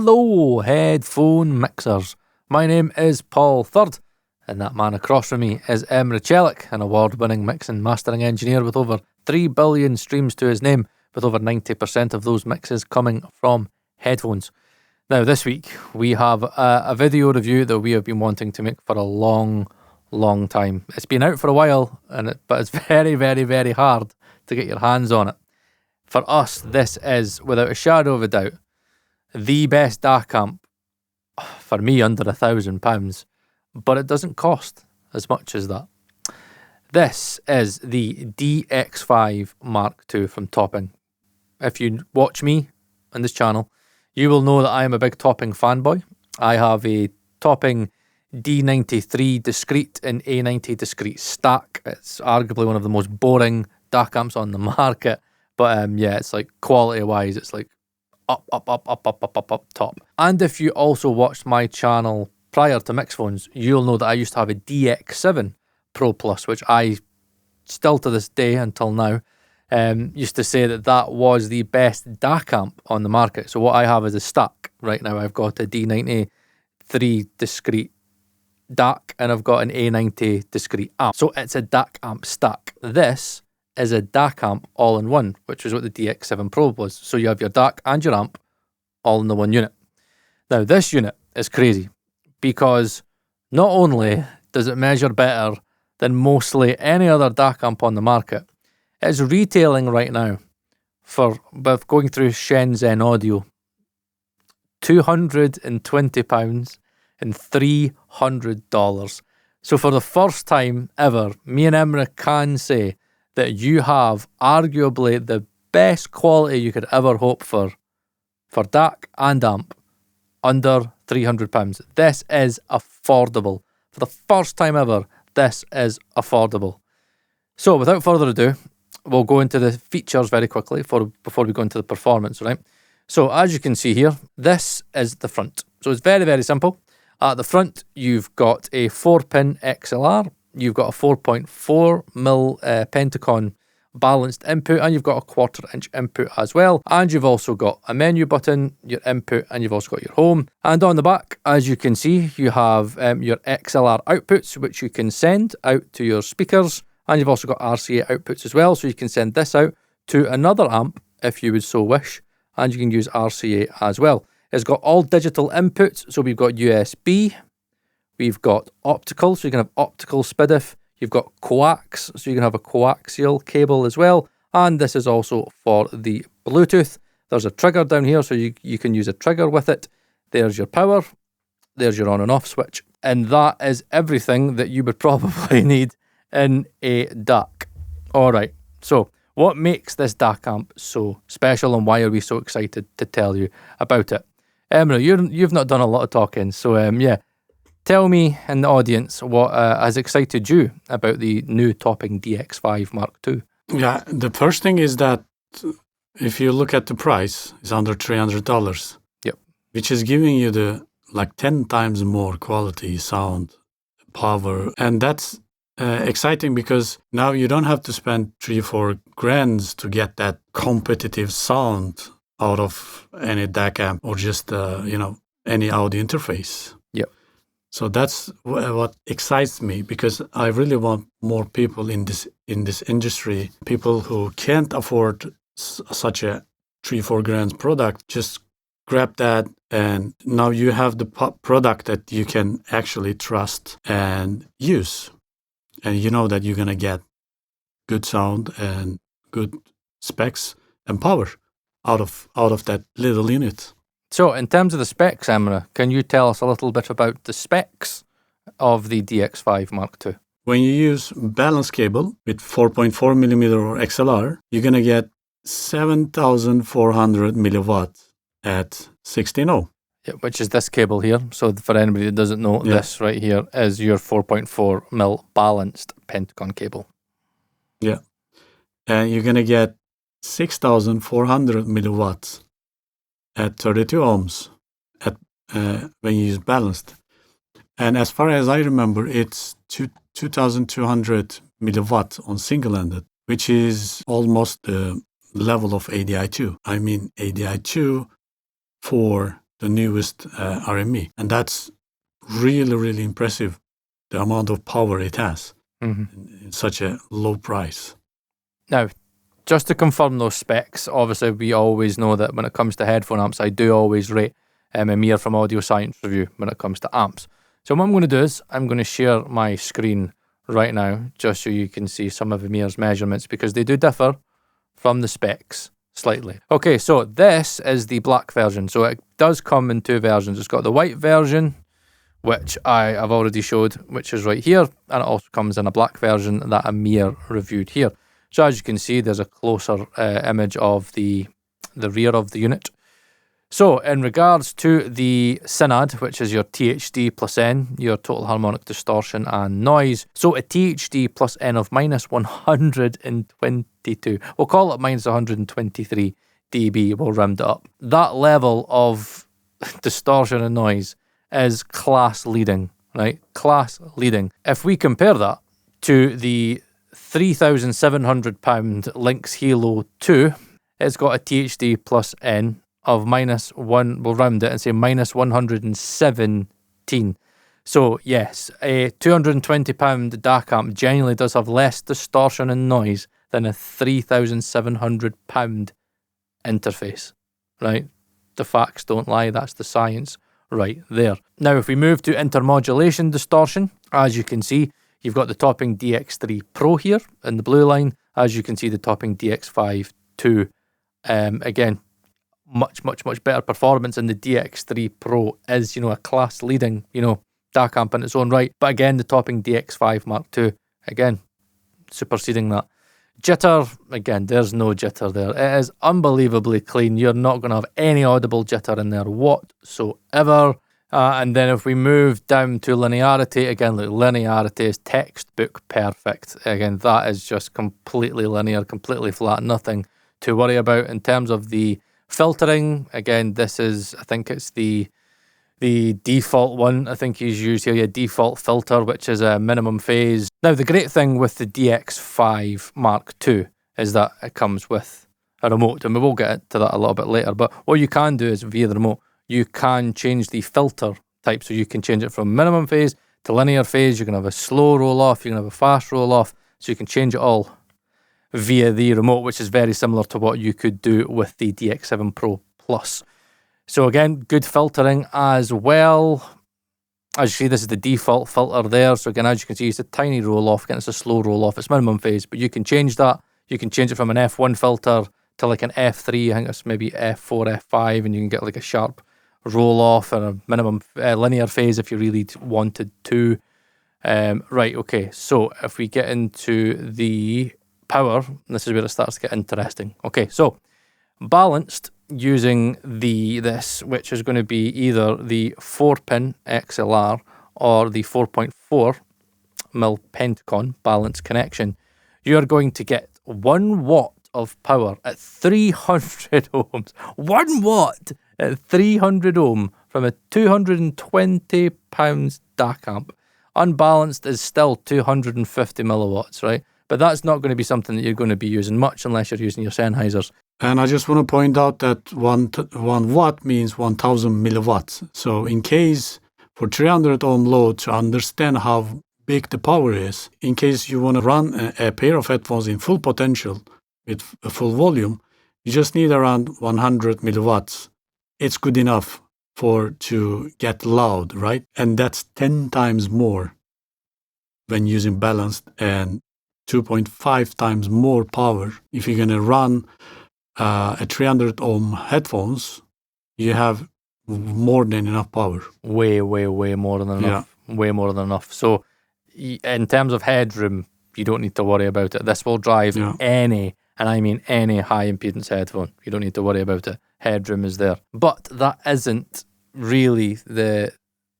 Hello, headphone mixers. My name is Paul Third, and that man across from me is Emrah Celik, an award-winning mix and mastering engineer with over 3 billion streams to his name, with over 90% of those mixes coming from headphones. Now, this week, we have a video review that we have been wanting to make for a long time. It's been out for a while, but it's very, very, very hard to get your hands on it. For us, this is, without a shadow of a doubt, the best DAC amp, for me, under £1,000, but it doesn't cost as much as that. This is the DX5 Mark II from Topping. If you watch me on this channel, you will know that I am a big Topping fanboy. I have a Topping D93 discrete and A90 discrete stack. It's arguably one of the most boring DAC amps on the market, but yeah, it's like quality-wise, it's like up top. And if you also watched my channel prior to MixPhones, you'll know that I used to have a DX7 Pro Plus, which I still to this day until now used to say that that was the best DAC amp on the market. So what I have is a stack right now. I've got a D93 discrete DAC and I've got an A90 discrete amp. So it's a DAC amp stack. This is a DAC amp all in one, which is what the DX7 Pro was. So you have your DAC and your amp all in the one unit. Now this unit is crazy because not only does it measure better than mostly any other DAC amp on the market, it's retailing right now for, with going through Shenzhen Audio, £220 and $300. So for the first time ever, me and Emrah can say that you have arguably the best quality you could ever hope for DAC and amp under £300. This is affordable. For the first time ever, this is affordable. So without further ado, we'll go into the features very quickly before we go into the performance, right? So as you can see here, this is the front. So it's very, very simple. At the front, you've got a 4-pin XLR, you've got a 4.4mm Pentacon balanced input, and you've got a 1/4-inch input as well. And you've also got a menu button, your input, and you've also got your home. And on the back, as you can see, you have your XLR outputs, which you can send out to your speakers. And you've also got RCA outputs as well, so you can send this out to another amp if you would so wish. And you can use RCA as well. It's got all digital inputs, so we've got USB, we've got optical, so you can have optical SPDIF, you've got coax, so you can have a coaxial cable as well, and this is also for the Bluetooth. There's a trigger down here, so you can use a trigger with it. There's your power, there's your on and off switch, and that is everything that you would probably need in a DAC. Alright, so what makes this DAC amp so special and why are we so excited to tell you about it? Emrah, you've not done a lot of talking, so yeah, tell me and the audience what has excited you about the new Topping DX5 Mark II. Yeah, the first thing is that if you look at the price, it's under $300. Yep. Which is giving you the 10 times more quality, sound, power, and that's exciting because now you don't have to spend $3-4 grand to get that competitive sound out of any DAC amp or just any audio interface. Yep. So that's what excites me because I really want more people in this industry, people who can't afford such a $3-4 grand product, just grab that and now you have the product that you can actually trust and use. And you know that you're going to get good sound and good specs and power out of that little unit. So in terms of the specs, Emrah, can you tell us a little bit about the specs of the DX5 Mark II? When you use balance cable with 4.4mm or XLR, you're going to get 7,400 milliwatts at 16.0. Yeah, which is this cable here. So for anybody that doesn't know, this right here is your 4.4mm balanced Pentacon cable. Yeah. And you're going to get 6,400 milliwatts at 32 ohms when you use balanced. And as far as I remember, it's 2,200 milliwatt on single-ended, which is almost the level of ADI2. I mean ADI2 for the newest RME. And that's really, really impressive, the amount of power it has in such a low price. Now, just to confirm those specs, obviously we always know that when it comes to headphone amps, I do always rate Emrah from Audio Science Review when it comes to amps. So what I'm going to do is I'm going to share my screen right now just so you can see some of Emrah's measurements, because they do differ from the specs slightly. Okay, so this is the black version. So it does come in two versions. It's got the white version, which I have already showed, which is right here, and it also comes in a black version that Emrah reviewed here. So as you can see, there's a closer image of the rear of the unit. So in regards to the Synad, which is your THD plus N, your total harmonic distortion and noise, so a THD plus N of minus 122, we'll call it minus 123 dB, we'll round it up. That level of distortion and noise is class leading, right? Class leading. If we compare that to the £3,700 Lynx Hilo 2, it's got a THD plus N of minus one, we'll round it and say minus 117. So yes, a £220 DAC amp genuinely does have less distortion and noise than a £3,700 interface, right? The facts don't lie, that's the science right there. Now if we move to intermodulation distortion, as you can see, you've got the Topping DX3 Pro here in the blue line. As you can see, the Topping DX5ii, again, much better performance, and the DX3 Pro is, a class leading, DAC amp in its own right. But again, the Topping DX5 Mark II, again, superseding that. Jitter, again, there's no jitter there. It is unbelievably clean. You're not going to have any audible jitter in there whatsoever. And then if we move down to linearity, again, look, linearity is textbook perfect. Again, that is just completely linear, completely flat, nothing to worry about. In terms of the filtering, again, this is, I think it's the default one. I think he's used here, default filter, which is a minimum phase. Now, the great thing with the DX5 Mark II is that it comes with a remote, and we will get to that a little bit later. But what you can do is, via the remote, you can change the filter type. So you can change it from minimum phase to linear phase. You can have a slow roll off, you can have a fast roll off. So you can change it all via the remote, which is very similar to what you could do with the DX7 Pro Plus. So again, good filtering as well. As you see, this is the default filter there. So again, as you can see, it's a tiny roll off. Again, it's a slow roll off. It's minimum phase, but you can change that. You can change it from an F1 filter to like an F3. I think it's maybe F4, F5, and you can get like a sharp roll off and a minimum linear phase if you really wanted to. Right, okay. So if we get into the power, this is where it starts to get interesting. Okay, so balanced using this, which is going to be either the 4-pin XLR or the 4.4 mil Pentacon balanced connection, you're going to get 1 watt of power at 300 ohms. 1 watt at 300 ohm from a £220 DAC amp. Unbalanced is still 250 milliwatts, right? But that's not going to be something that you're going to be using much unless you're using your Sennheisers. And I just want to point out that 1 watt means 1000 milliwatts. So in case for 300 ohm load, to understand how big the power is, in case you want to run a pair of headphones in full potential with a full volume, you just need around 100 milliwatts. It's good enough to get loud, right? And that's 10 times more when using balanced, and 2.5 times more power. If you're going to run a 300 ohm headphones, you have more than enough power. Way more than enough. Yeah. Way more than enough. So in terms of headroom, you don't need to worry about it. This will drive any, and I mean any, high impedance headphone. You don't need to worry about it. Headroom is there. But that isn't really the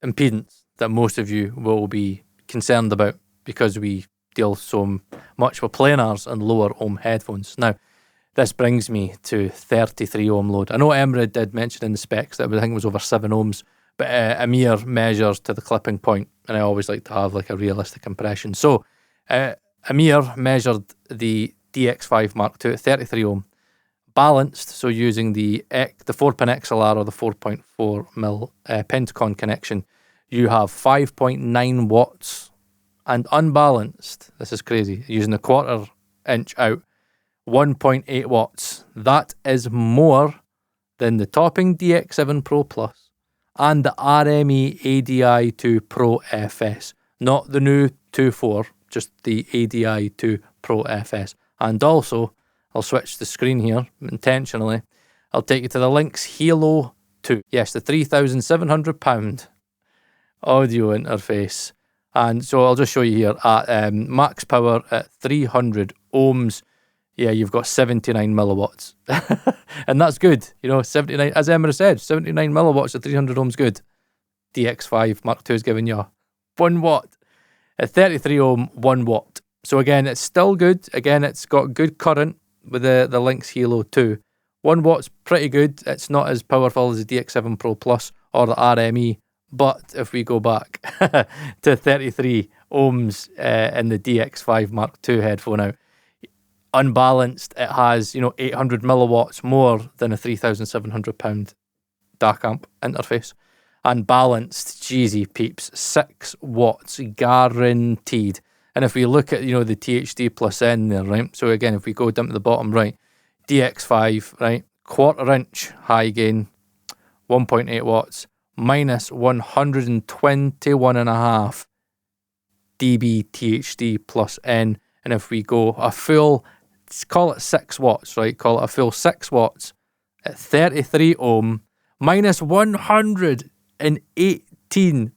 impedance that most of you will be concerned about, because we deal so much with planars and lower ohm headphones. Now, this brings me to 33 ohm load. I know Emrah did mention in the specs that I think it was over 7 ohms, but Emrah measures to the clipping point, and I always like to have like a realistic impression. So Emrah measured the DX5 Mark II at 33 ohm, balanced, so using the 4-pin XLR or the 4.4mm Pentacon connection, you have 5.9 watts. And unbalanced, this is crazy, using the 1/4 inch out, 1.8 watts. That is more than the Topping DX7 Pro Plus and the RME ADI2 Pro FS. Not the new 2.4, just the ADI2 Pro FS. And also, I'll switch the screen here intentionally. I'll take you to the Lynx Hilo 2. Yes, the £3,700 audio interface. And so I'll just show you here at max power at 300 ohms. Yeah, you've got 79 milliwatts. And that's good. You know, 79, as Emrah said, 79 milliwatts at 300 ohms good. DX5 Mark II is giving you 1 watt. At 33 ohm, 1 watt. So again, it's still good. Again, it's got good current with the Lynx Hilo 2. 1 watt's pretty good. It's not as powerful as the DX7 Pro Plus or the RME. But if we go back to 33 ohms in the DX5 Mark II headphone out, unbalanced, it has, 800 milliwatts more than a £3,700 DAC amp interface. And balanced, cheesy peeps, 6 watts guaranteed. And if we look at, the THD plus N there, right? So again, if we go down to the bottom right, DX5, right? 1/4 inch high gain, 1.8 watts, minus 121.5 dB THD plus N. And if we go a full, call it 6 watts, right? Call it a full 6 watts at 33 ohm, minus 118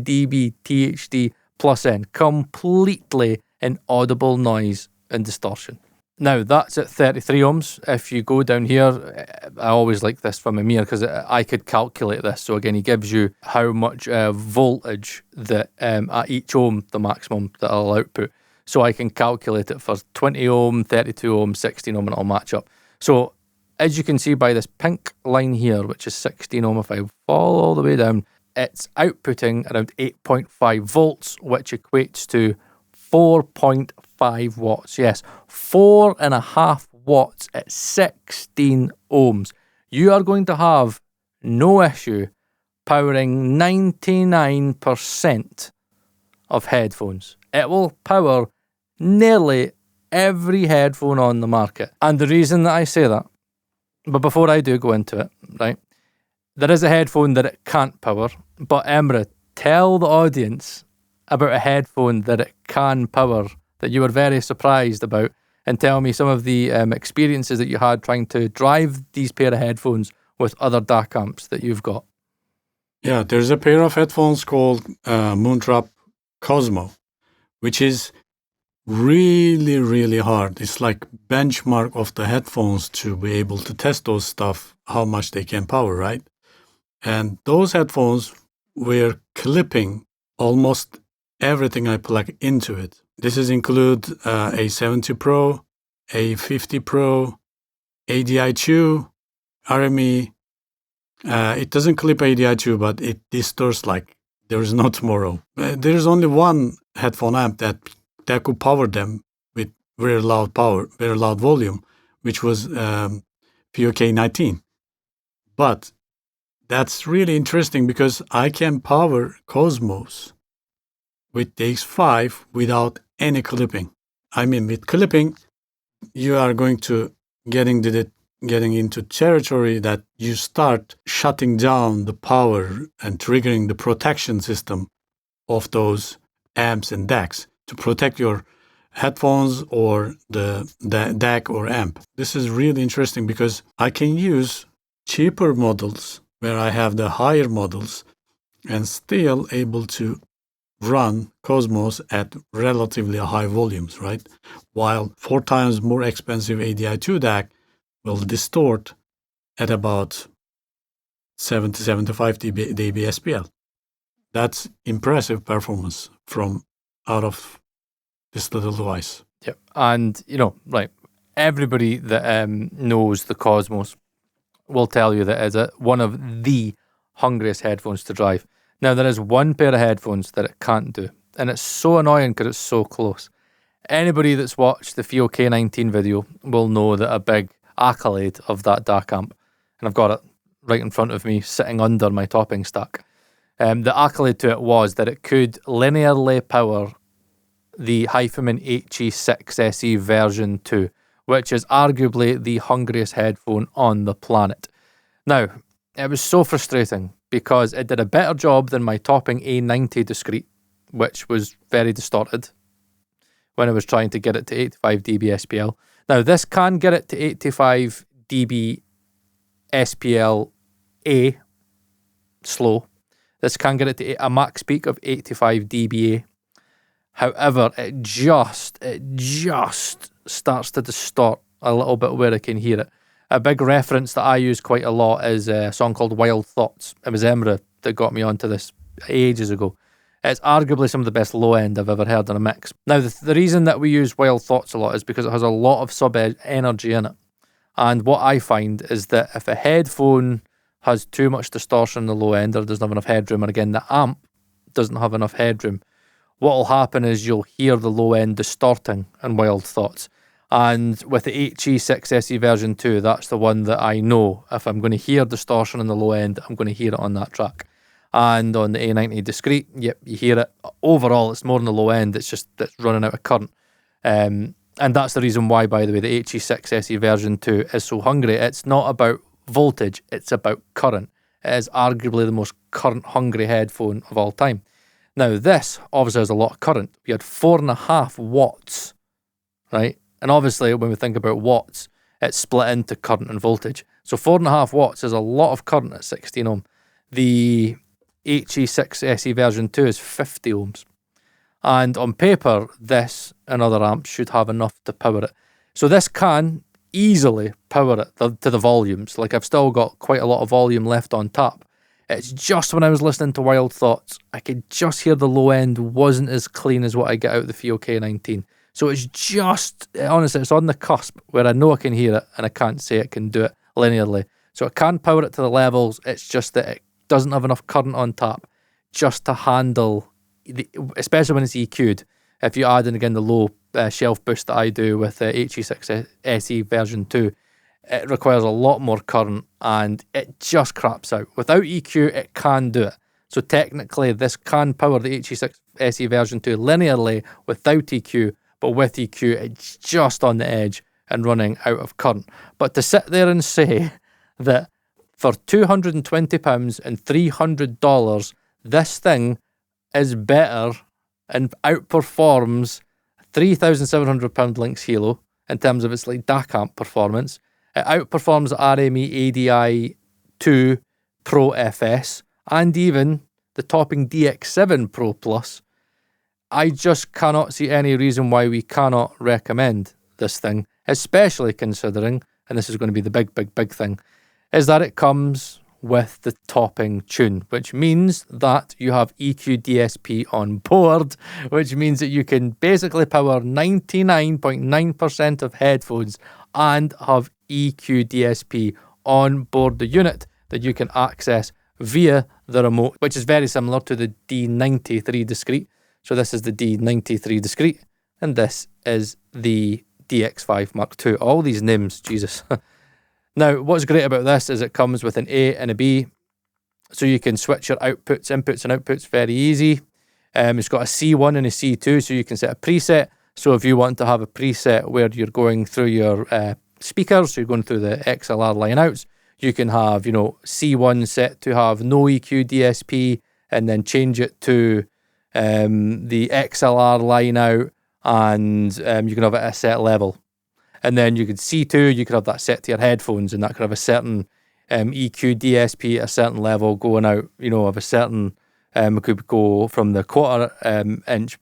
dB THD plus N. Completely inaudible noise and distortion. Now, that's at 33 ohms. If you go down here, I always like this from Emrah because I could calculate this. So again, he gives you how much voltage that at each ohm, the maximum that I'll output. So I can calculate it for 20 ohm, 32 ohm, 16 ohm, and it'll match up. So as you can see by this pink line here, which is 16 ohm, if I fall all the way down, it's outputting around 8.5 volts, which equates to 4.5 watts. Yes, 4.5 watts at 16 ohms. You are going to have no issue powering 99% of headphones. It will power nearly every headphone on the market. And the reason that I say that, but before I do go into it, right, there is a headphone that it can't power, but Emrah, tell the audience about a headphone that it can power that you were very surprised about, and tell me some of the experiences that you had trying to drive these pair of headphones with other DAC amps that you've got. Yeah, there's a pair of headphones called Moondrop Cosmo, which is really, really hard. It's like benchmark of the headphones to be able to test those stuff, how much they can power, right? And those headphones were clipping almost everything I plug into it. This is include A70 Pro, A50 Pro, ADI2, RME. It doesn't clip ADI2, but it distorts like there is no tomorrow. There is only one headphone amp that could power them with very loud power, very loud volume, which was FIIO K19. But that's really interesting because I can power Cosmos with the X5 without any clipping. I mean, with clipping, you are going to getting into territory that you start shutting down the power and triggering the protection system of those amps and DACs to protect your headphones or the DAC or amp. This is really interesting because I can use cheaper models where I have the higher models and still able to run Cosmos at relatively high volumes, right? While 4 times more expensive ADI2 DAC will distort at about 70-75 dB SPL. That's impressive performance from out of this little device. Yep. And, right, everybody that knows the Cosmos will tell you that it's one of the hungriest headphones to drive. Now, there is one pair of headphones that it can't do, and it's so annoying because it's so close. Anybody that's watched the FIIO K19 video will know that a big accolade of that DAC amp, and I've got it right in front of me, sitting under my topping stack. The accolade to it was that it could linearly power the HiFiMan HE6SE version 2, which is arguably the hungriest headphone on the planet. Now, it was so frustrating because it did a better job than my topping A90 discrete, which was very distorted when I was trying to get it to 85 dB SPL. Now, this can get it to 85 dB SPL A, slow. This can get it to a max peak of 85 dBA. However, it just starts to distort a little bit where I can hear it. A big reference that I use quite a lot is a song called Wild Thoughts. It was Emrah that got me onto this ages ago. It's arguably some of the best low end I've ever heard in a mix. Now, the reason that we use Wild Thoughts a lot is because it has a lot of sub-energy in it. And what I find is that if a headphone has too much distortion in the low end or doesn't have enough headroom, or again, the amp doesn't have enough headroom, what will happen is you'll hear the low end distorting in Wild Thoughts. And with the HE6SE version 2, that's the one that I know if I'm going to hear distortion in the low end, I'm going to hear it on that track. And on the A90 discrete, yep, you hear it. Overall, it's more in the low end. It's just it's running out of current. And that's the reason why, by the way, the HE6SE version 2 is so hungry. It's not about voltage, it's about current. It is arguably the most current-hungry headphone of all time. Now, this obviously has a lot of current. We had 4.5 watts, right? And obviously, when we think about watts, it's split into current and voltage. So 4.5 watts is a lot of current at 16 ohm. The HE6SE version 2 is 50 ohms. And on paper, this and other amps should have enough to power it. So this can easily power it to the volumes. Like, I've still got quite a lot of volume left on tap. It's just when I was listening to Wild Thoughts, I could just hear the low end wasn't as clean as what I get out of the FIIO K19. So it's just, honestly, it's on the cusp where I know I can hear it and I can't say it can do it linearly. So it can power it to the levels, it's just that it doesn't have enough current on tap just to handle, especially when it's EQ'd. If you add in again the low shelf boost that I do with HE6SE version 2, it requires a lot more current and it just craps out. Without EQ, it can do it. So technically, this can power the HE6SE version 2 linearly without EQ, but with EQ, it's just on the edge and running out of current. But to sit there and say that for £220 and $300, this thing is better and outperforms £3,700 Lynx Hilo in terms of its like DAC amp performance. It outperforms RME ADI 2 Pro FS and even the Topping DX7 Pro Plus. I just cannot see any reason why we cannot recommend this thing, especially considering, and this is going to be the big thing, is that it comes with the topping tune, which means that you have EQ DSP on board, which means that you can basically power 99.9% of headphones and have EQ DSP on board the unit that you can access via the remote, which is very similar to the D93 discrete. So this is the D93 discrete, and this is the DX5 Mark II. All these names, Jesus. Now, what's great about this is it comes with an A and a B, so you can switch your inputs and outputs very easy. It's got a C1 and a C2, so you can set a preset. So if you want to have a preset where you're going through your speakers, so you're going through the XLR line outs, you can have, C1 set to have no EQ DSP, and then change it to the XLR line out, and you can have it at a set level. And then you could C2, you could have that set to your headphones, and that could have a certain EQ DSP at a certain level going out, of a certain, it could go from the quarter inch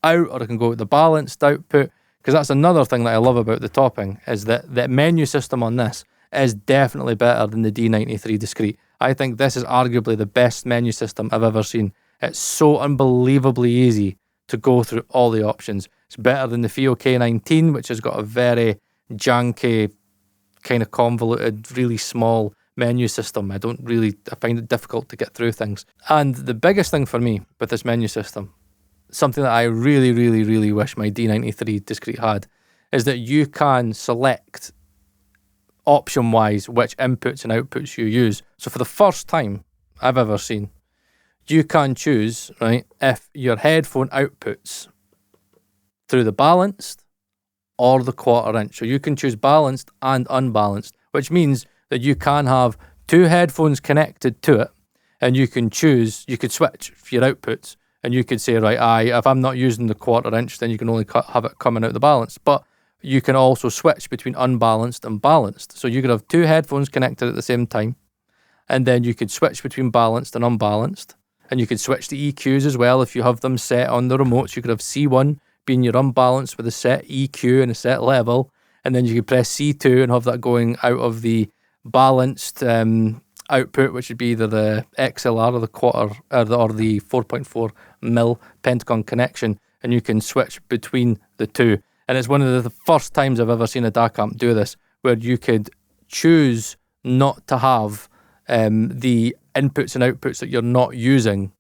out, or it can go with the balanced output, because that's another thing that I love about the topping, is that the menu system on this is definitely better than the D93 discrete. I think this is arguably the best menu system I've ever seen. It's so unbelievably easy to go through all the options. It's better than the FIIO K19, which has got a very janky, kind of convoluted, really small menu system. I find it difficult to get through things. And the biggest thing for me with this menu system, something that I really wish my D93 discrete had, is that you can select option-wise, which inputs and outputs you use. So for the first time I've ever seen, you can choose, right, if your headphone outputs through the balanced or the 1/4 inch. So you can choose balanced and unbalanced, which means that you can have 2 headphones connected to it, and you can choose, you could switch for your outputs, and you could say, right, if I'm not using the 1/4 inch, then you can only have it coming out the balanced. But you can also switch between unbalanced and balanced. So you could have 2 headphones connected at the same time, and then you could switch between balanced and unbalanced. And you could switch the EQs as well if you have them set on the remotes. You could have C1 being your unbalanced with a set EQ and a set level, and then you could press C2 and have that going out of the balanced output, which would be either the XLR or the 1/4 or the 4.4 mil Pentagon connection, and you can switch between the two. And it's one of the first times I've ever seen a DAC amp do this, where you could choose not to have the inputs and outputs that you're not using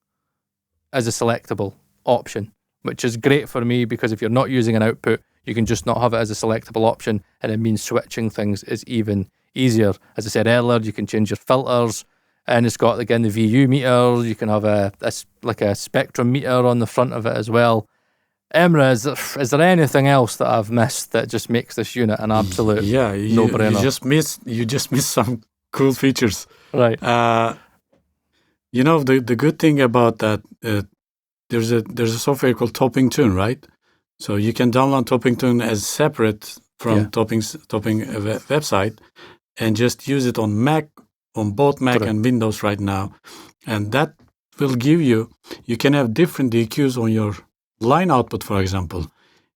as a selectable option, which is great for me, because if you're not using an output, you can just not have it as a selectable option, and it means switching things is even easier. As I said earlier, you can change your filters, and it's got, again, the VU meter. You can have a spectrum meter on the front of it as well. Emrah, is there anything else that I've missed that just makes this unit an absolute no-brainer? You just missed some cool features. Right. The good thing about that, there's a software called Topping Tune, right? So you can download Topping Tune as separate from Topping website, and just use it on Mac, on both Mac and Windows right now. And that will give you can have different EQs on your line output, for example.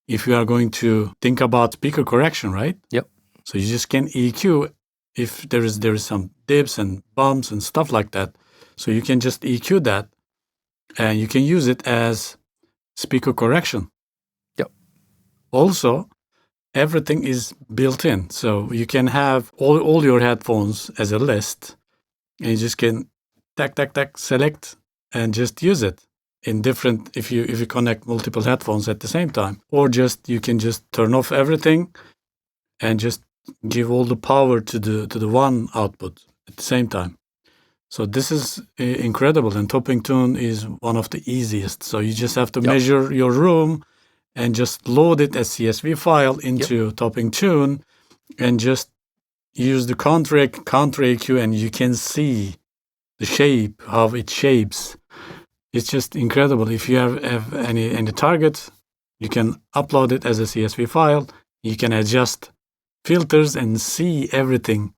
If you are going to think about speaker correction, right? Yep. So you just can EQ if there is some dips and bumps and stuff like that. So you can just EQ that, and you can use it as speaker correction. Yep. Also, everything is built in. So you can have all your headphones as a list, and you just can select and just use it in different, if you connect multiple headphones at the same time. Or you can just turn off everything and just give all the power to the one output at the same time. So this is incredible, and Topping Tune is one of the easiest. So you just have to measure your room and just load it as CSV file into Topping Tune, and just use the counter EQ, and you can see the shape, how it shapes. It's just incredible. If you have any targets, you can upload it as a CSV file. You can adjust filters and see everything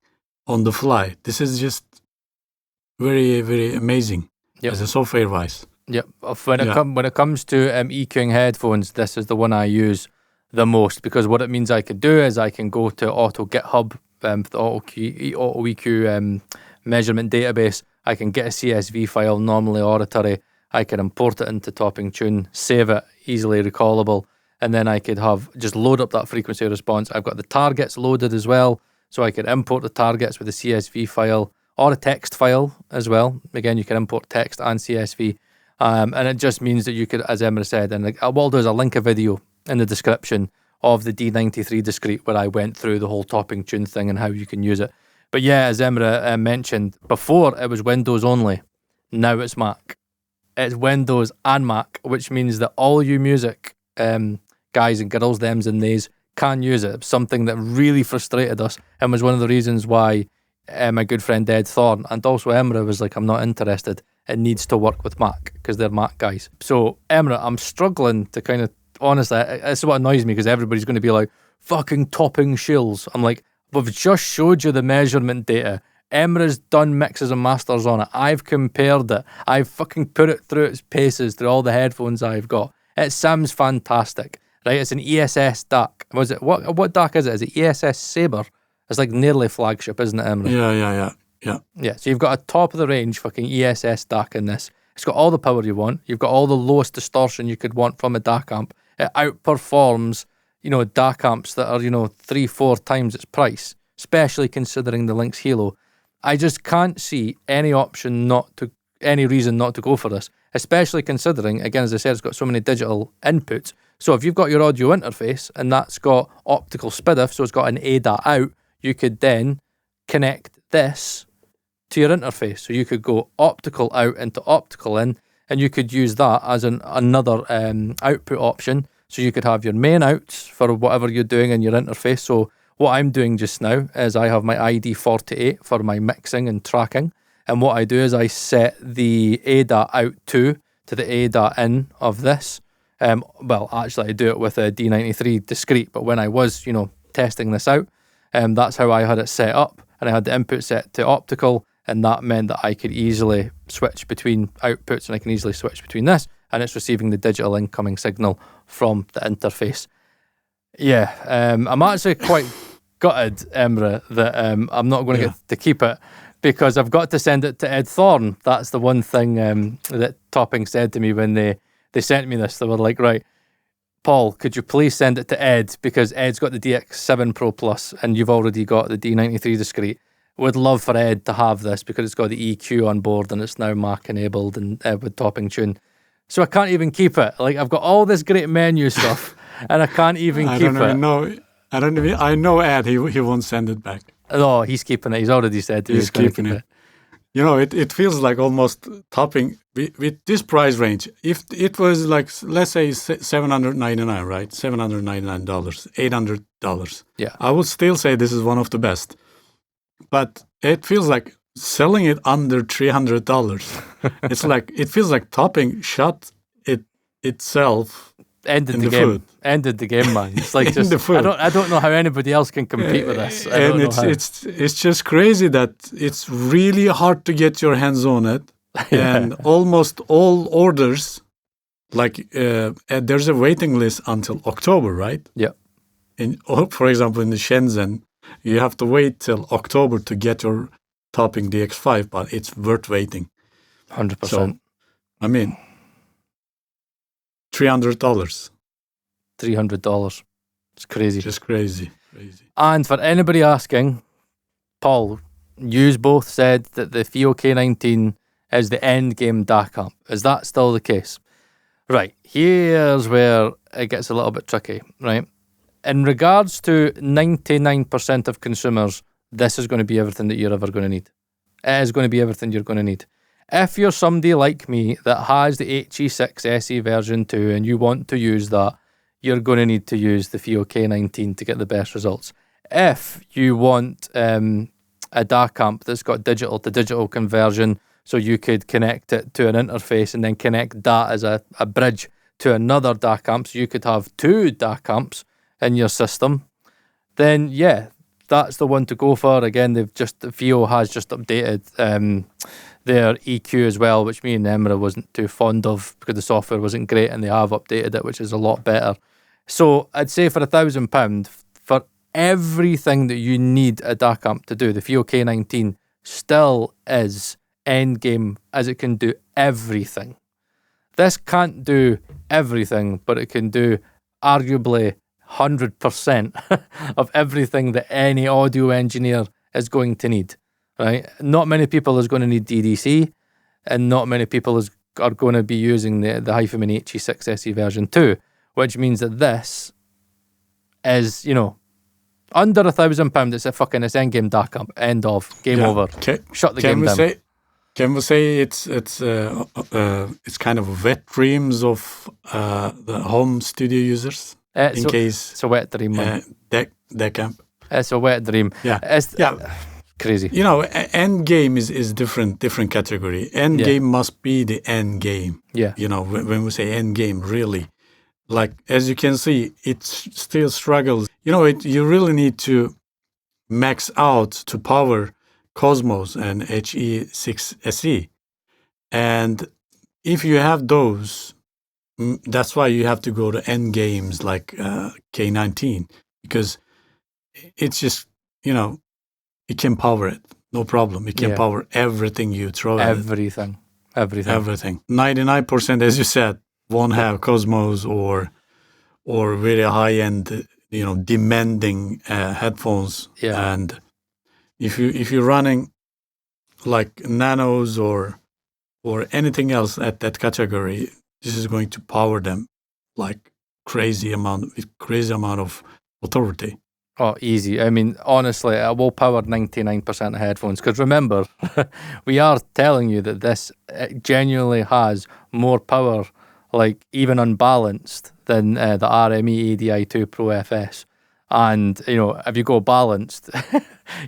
on the fly. This is just very, very amazing as a software-wise. Yep. When it comes to EQing headphones, this is the one I use the most, because what it means I can do is I can go to Auto GitHub, the Auto EQ measurement database. I can get a CSV file, normally auditory. I can import it into Topping Tune, save it, easily recallable, and then I could just load up that frequency response. I've got the targets loaded as well, so I could import the targets with a CSV file or a text file as well. Again, you can import text and CSV. And it just means that you could, as Emrah said, and what I'll do is I'll link a video in the description of the D93 Discrete where I went through the whole Topping Tune thing and how you can use it. But yeah, as Emrah mentioned, before it was Windows only, now it's Mac. It's Windows and Mac, which means that all you music guys and girls, thems and theys, can use it. Something that really frustrated us and was one of the reasons why my good friend Ed Thorne and also Emrah was like, I'm not interested. It needs to work with Mac because they're Mac guys. So Emrah, I'm struggling to kind of, honestly, this is what annoys me, because everybody's going to be like, fucking topping shills. I'm like, we've just showed you the measurement data. Emrah's done mixes and masters on it. I've compared it. I've fucking put it through its paces through all the headphones I've got. It sounds fantastic, right? It's an ESS DAC. Was it what DAC is it? Is it ESS Sabre? It's like nearly flagship, isn't it, Emrah? Yeah. So you've got a top of the range fucking ESS DAC in this. It's got all the power you want. You've got all the lowest distortion you could want from a DAC amp. It outperforms, DAC amps that are, 3-4 times its price, especially considering the Lynx Hilo. I just can't see any reason not to go for this, especially considering, again, as I said, it's got so many digital inputs. So if you've got your audio interface and that's got optical SPDIF, so it's got an ADAT out, you could then connect this to your interface. So you could go optical out into optical in, and you could use that as another output option. So you could have your main outs for whatever you're doing in your interface. So what I'm doing just now is I have my ID48 for my mixing and tracking. And what I do is I set the ADAT out 2 to the ADAT in of this. Well, actually, I do it with a D93 discrete, but when I was, testing this out, that's how I had it set up. And I had the input set to optical, and that meant that I could easily switch between outputs, and I can easily switch between this, and it's receiving the digital incoming signal from the interface. Yeah, I'm actually quite gutted, Emrah, that I'm not going to get to keep it, because I've got to send it to Ed Thorne. That's the one thing that Topping said to me when they sent me this. They were like, right, Paul, could you please send it to Ed, because Ed's got the DX7 Pro Plus and you've already got the D93 discrete. Would love for Ed to have this because it's got the EQ on board and it's now Mac enabled and with Topping Tune. So I can't even keep it. Like, I've got all this great menu stuff and I can't even keep it. I know Ed, he won't send it back. No, he's keeping it. He's already said he's keeping it. It feels like almost Topping with this price range. If it was like, let's say $799, right? $799, $800. Yeah. I would still say this is one of the best. But it feels like selling it under $300. It's like, it feels like Topping shot it itself. Ended the game. Food. Ended the game, man. It's like just I don't know how anybody else can compete with this. And it's just crazy that it's really hard to get your hands on it. And almost all orders, like there's a waiting list until October, right? Yeah. For example, in the Shenzhen, you have to wait till October to get your Topping DX5, but it's worth waiting. 100%. So, I mean, $300. $300. It's crazy. Just crazy. And for anybody asking, Paul, you both said that the FIIO K19 is the end game DAC amp. Is that still the case? Right, here's where it gets a little bit tricky, right? In regards to 99% of consumers, this is going to be everything that you're ever going to need. It is going to be everything you're going to need. If you're somebody like me that has the HE6SE version 2 and you want to use that, you're going to need to use the FIIO K19 to get the best results. If you want a DAC amp that's got digital to digital conversion, so you could connect it to an interface and then connect that as a bridge to another DAC amp, so you could have 2 DAC amps in your system, then yeah, that's the one to go for. Again, FIIO has just updated their EQ as well, which me and Emrah wasn't too fond of because the software wasn't great, and they have updated it, which is a lot better. So I'd say for £1,000, for everything that you need a DAC amp to do, the FIIO K19 still is end game, as it can do everything. This can't do everything, but it can do arguably 100% of everything that any audio engineer is going to need, right? Not many people is going to need DDC, and not many people are going to be using the HiFiMan HE6SE version 2, which means that this is, under £1,000. It's end game DAC amp. End of. Game over. Shut the game down. Can we say it's kind of wet dreams of the home studio users? It's a wet dream, man. DAC amp. It's a wet dream. Yeah. Crazy. End game is different category. End game must be the end game. Yeah. When we say end game, really, like as you can see, it still struggles. You really need to max out to power Cosmos and HE6SE, and if you have those, that's why you have to go to end games like K19, because it's just it can power it, no problem. It can power everything you throw at it. Everything. 99%, as you said, won't have Cosmos or very high end, demanding headphones. Yeah. And if you're running like nanos or anything else at that category, this is going to power them like crazy amount of authority. Oh, easy. I mean, honestly, it will power 99% of headphones. Because remember, we are telling you that this genuinely has more power, like even unbalanced, than the RME ADI2 Pro FS. And, if you go balanced,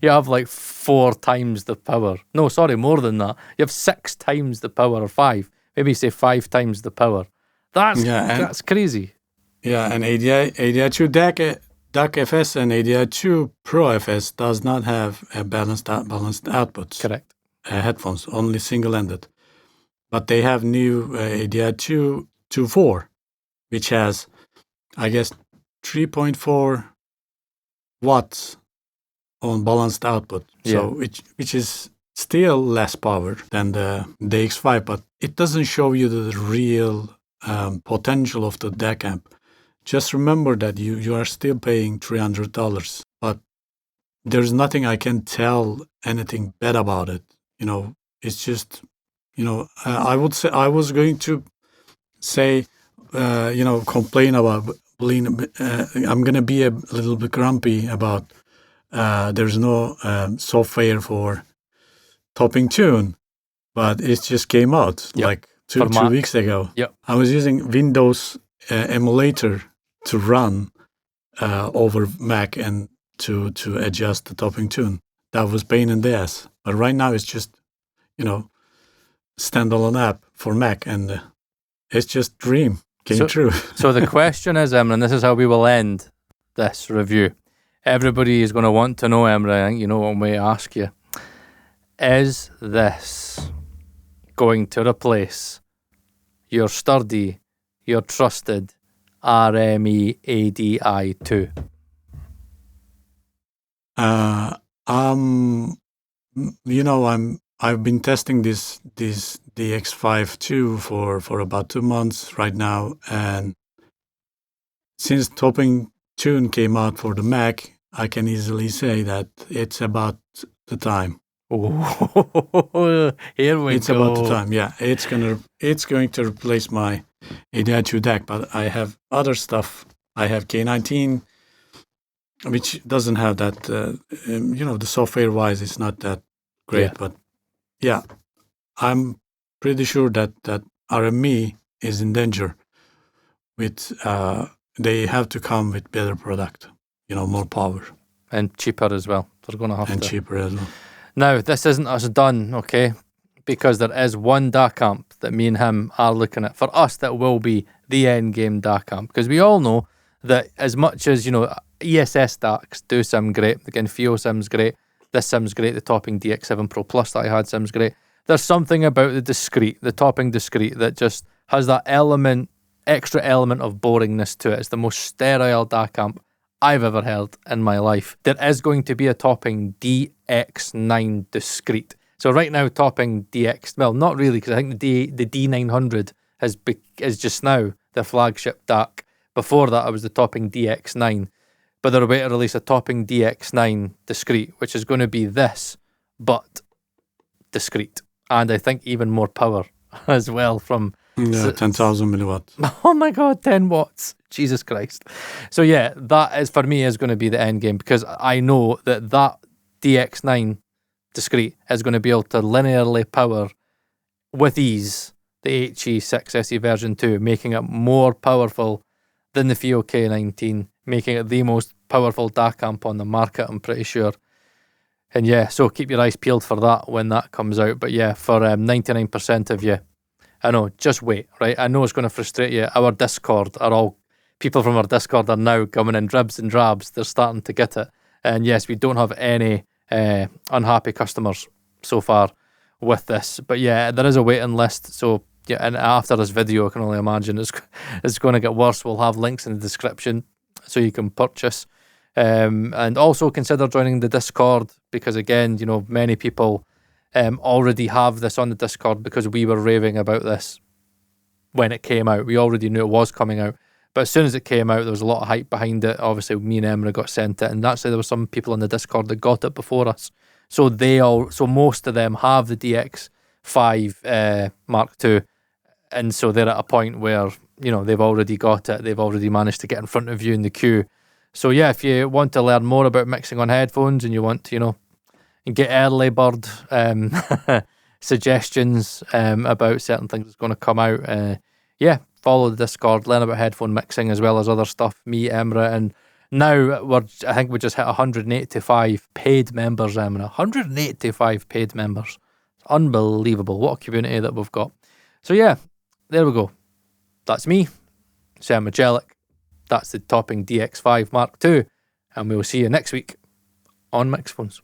you have like 4 times the power. No, sorry, more than that. You have 6 times the power, or 5. Maybe say 5 times the power. That's crazy. Yeah, and ADI2 DAC FS and ADI2 Pro FS does not have a balanced outputs. Correct. Headphones, only single-ended. But they have new ADI2 2.4, which has, I guess, 3.4 watts on balanced output. So which is still less power than the DX5, but it doesn't show you the real potential of the DAC amp. Just remember that you are still paying $300, but there's nothing I can tell anything bad about it. It's just, I would say, I was going to say, complain about, I'm going to be a little bit grumpy about there's no software for topping Tune, but it just came out like two weeks ago. Yep. I was using Windows emulator to run over Mac and to adjust the topping Tune. That was pain in the ass. But right now it's just, standalone app for Mac, and it's just dream came true. So the question is, Emrah, and this is how we will end this review. Everybody is going to want to know, Emrah, I think you know what I'm going to ask you. Is this going to replace your sturdy, your trusted RME ADI2? I've been testing this DX5 for about 2 months right now, and since topping Tune came out for the Mac, I can easily say that it's about the time. Oh, here we go. It's about the time. Yeah, it's going to replace my ADI2 DAC, but I have other stuff. I have K19, which doesn't have that. The software wise, it's not that great. But yeah, I'm pretty sure that RME is in danger. With they have to come with better product. More power and cheaper as well. They're going to have and cheaper as well. Now, this isn't us done, okay? Because there is one DAC amp that me and him are looking at. For us, that will be the end game DAC amp. Because we all know that as much as, ESS DACs do sound great, again, FIIO sim's great, this sim's great, the Topping DX7 Pro Plus that I had sim's great. There's something about the Topping discrete that just has that extra element of boringness to it. It's the most sterile DAC amp I've ever heard in my life. There is going to be a Topping DX9 discrete. So right now, Topping DX, well, not really, because I think the D900 is just now the flagship DAC. Before that, it was the Topping DX9. But they're about to release a Topping DX9 discrete, which is going to be this, but discrete. And I think even more power as well from... 10,000 milliwatts. Oh my God, 10 watts. Jesus Christ. So yeah, that is for me is going to be the end game, because I know that DX9 discrete is going to be able to linearly power with ease the HE6SE version 2, making it more powerful than the FIIO K19, making it the most powerful DAC amp on the market, I'm pretty sure. And yeah, so keep your eyes peeled for that when that comes out. But yeah, for 99% of you, I know, just wait, right? I know it's going to frustrate you. Our Discord people from our Discord are now coming in dribs and drabs. They're starting to get it. And yes, we don't have any unhappy customers so far with this. But yeah, there is a waiting list. So yeah, and after this video, I can only imagine it's going to get worse. We'll have links in the description so you can purchase. And also consider joining the Discord, because again, many people already have this on the Discord because we were raving about this when it came out. We already knew it was coming out, but as soon as it came out, there was a lot of hype behind it. Obviously, me and Emrah got sent it, and actually there were some people in the Discord that got it before us. So most of them have the DX5 Mark II, and so they're at a point where they've already got it. They've already managed to get in front of you in the queue. So yeah, if you want to learn more about mixing on headphones and you want to, get early bird suggestions about certain things that's going to come out, follow the Discord, learn about headphone mixing as well as other stuff. Me, Emrah, and now I think we just hit 185 paid members, Emrah. 185 paid members. It's unbelievable. What a community that we've got. So yeah, there we go. That's me, Emrah Celik. That's the Topping DX5 Mark II. And we will see you next week on MixPhones.